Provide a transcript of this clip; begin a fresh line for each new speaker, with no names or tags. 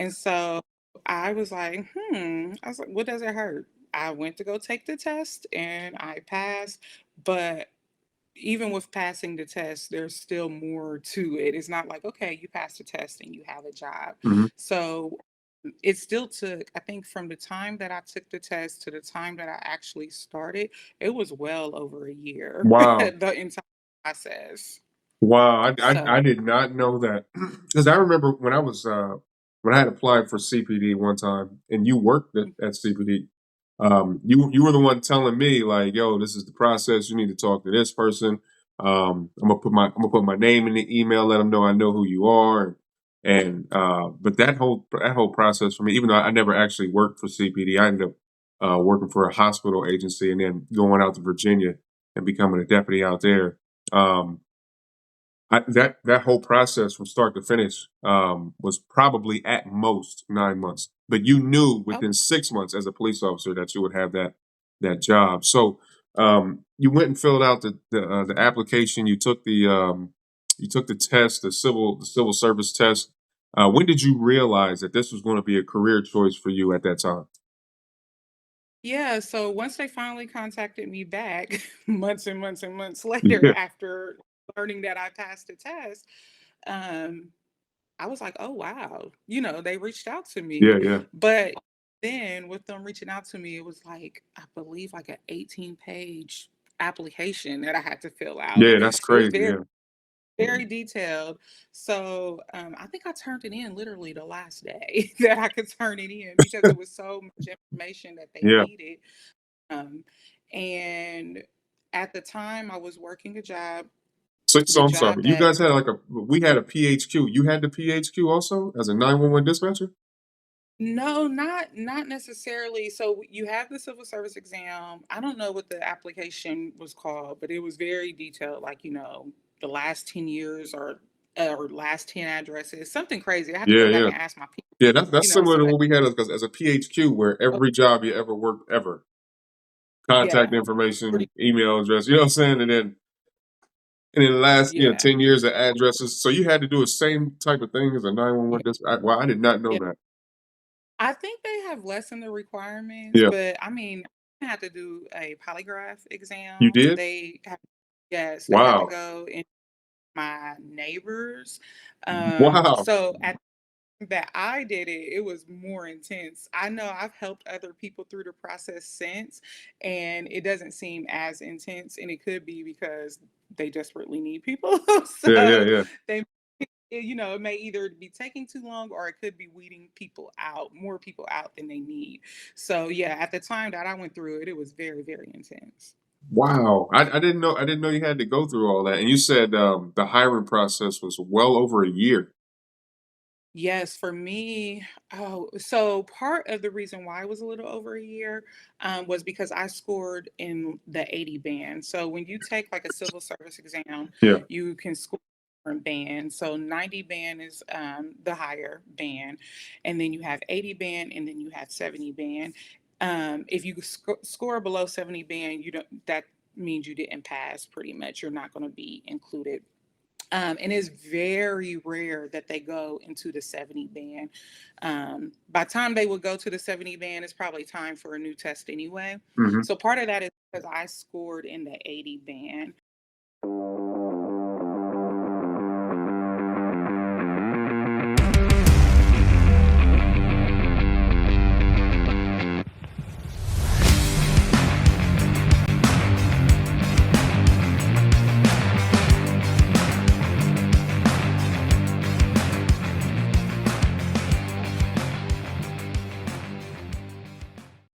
And so I was like, I was like, what does it hurt? I went to go take the test and I passed. But even with passing the test, there's still more to it. It's not like, okay, you passed the test and you have a job.
Mhm.
So it still took, I think, from the time that I took the test to the time that I actually started, it was well over a year,
Wow.
the entire process.
Wow,
So,
I did not know that because I remember when I had applied for CPD one time, and you worked at CPD. You were the one telling me like, "Yo, this is the process. You need to talk to this person. I'm gonna put my name in the email, let them know I know who you are." But that whole process for me, even though I never actually worked for CPD, I ended up working for a hospital agency and then going out to Virginia and becoming a deputy out there. Um, that whole process from start to finish was probably at most 9 months. But you knew
oh,
within 6 months as a police officer that you would have that job. So you went and filled out the application. You took the test, the civil service test. When did you realize that this was going to be a career choice for you at that time?
yeah. So once they finally contacted me back, months and months and months later,
Yeah,
after learning that I passed the test, um, I was like, "Oh, wow." They reached out to
yeah,
me.
yeah,
But then with them reaching out to me, it was like, I believe like an 18-page application that I had to fill out.
yeah. That's
It was
crazy.
very,
Yeah,
very detailed. So, I think I turned it in literally the last day that I could turn it in because it was so much information that they
yeah.
needed. Um, and at the time I was working a job,
So
the
I'm
job
sorry. You
that
guys had we had a PHQ. You had the PHQ also as a 911 dispatcher?
No, not necessarily. So you have the civil service exam. I don't know what the application was called, but it was very detailed, like, the last 10 years or last 10 addresses, something crazy. I had to
Yeah,
go back
yeah.
and ask my people,
Yeah, that's
so
similar to
that,
what we had as a PHQ where
oh,
every job you ever worked ever, contact
yeah, pretty,
information, email address, you know what I'm saying? And then the last,
yeah.
10 years of addresses. So you had to do the same type of thing as a 911 dispatcher. Well, I did not know
Yeah.
that.
I think they have lessened the requirements,
Yeah.
but I mean, I had to do a polygraph
You
exam.
did?
Yes, they had to
Wow.
go in my neighbors.
Wow.
So at that I did it, it was more intense. I know I've helped other people through the process since, and it doesn't seem as intense, and it could be because they desperately need people.
Yeah, yeah,
So
yeah.
they, it may either be taking too long or it could be weeding people out, more people out than they need. So yeah, at the time that I went through it, it was very, very intense.
Wow. I didn't know you had to go through all that. And you said the hiring process was well over a year.
Yes, for me, so part of the reason why it was a little over a year was because I scored in the 80 band. So when you take like a civil service exam,
Yeah.
you can score different bands. So 90 band is the higher band, and then you have 80 band, and then you have 70 band. If you score below 70 band, you don't. That means you didn't pass. Pretty much, you're not going to be included, and it's very rare that they go into the 70 band. By the time they would go to the 70 band, it's probably time for a new test anyway.
Mhm.
So part of that is because I scored in the 80 band.